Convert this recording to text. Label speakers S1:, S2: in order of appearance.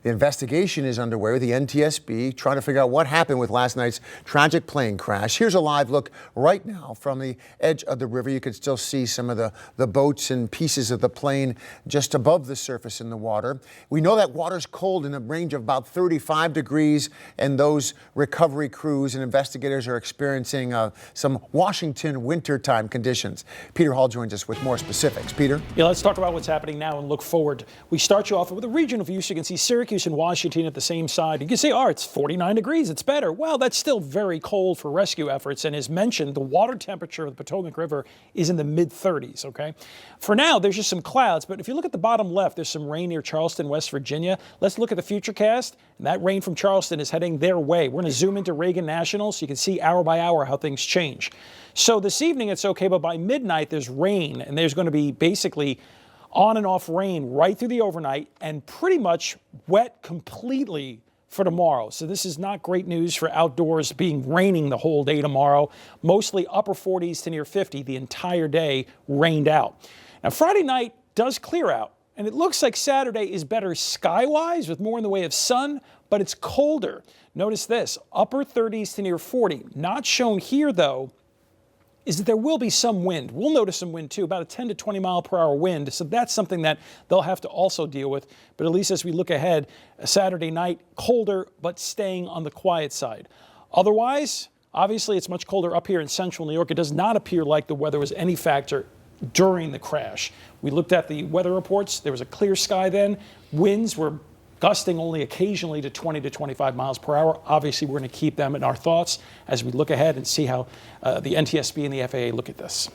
S1: The investigation is underway with the NTSB trying to figure out what happened with last night's tragic plane crash. Here's a live look right now from the edge of the river. You can still see some of the boats and pieces of the plane just above the surface in the water. We know that water's cold in a range of about 35 degrees, and those recovery crews and investigators are experiencing some Washington wintertime conditions. Peter Hall joins us with more specifics. Peter?
S2: Yeah, let's talk about what's happening now and look forward. We start you off with a regional view, so you can see Syracuse and Washington at the same side. You can say, it's 49 degrees, it's better. Well, that's still very cold for rescue efforts, and as mentioned, the water temperature of the Potomac River is in the mid-30s, okay? For now, there's just some clouds, but if you look at the bottom left, there's some rain near Charleston, West Virginia. Let's look at the futurecast, and that rain from Charleston is heading their way. We're going to zoom into Reagan National so you can see hour by hour how things change. So this evening it's okay, but by midnight there's rain, and there's going to be basically on and off rain right through the overnight and pretty much wet completely for tomorrow. So this is not great news for outdoors, being raining the whole day tomorrow. Mostly upper 40s to near 50 the entire day rained out. Now Friday night does clear out, and it looks like Saturday is better sky-wise with more in the way of sun, but it's colder. Notice this, upper 30s to near 40. Not shown here though is that there will be some wind. We'll notice some wind too, about a 10 to 20 mile per hour wind. So that's something that they'll have to also deal with. But at least as we look ahead, Saturday night, colder, but staying on the quiet side. Otherwise, obviously it's much colder up here in central New York. It does not appear like the weather was any factor during the crash. We looked at the weather reports. There was a clear sky then. Winds were gusting only occasionally to 20 to 25 miles per hour. Obviously, we're going to keep them in our thoughts as we look ahead and see how the NTSB and the FAA look at this.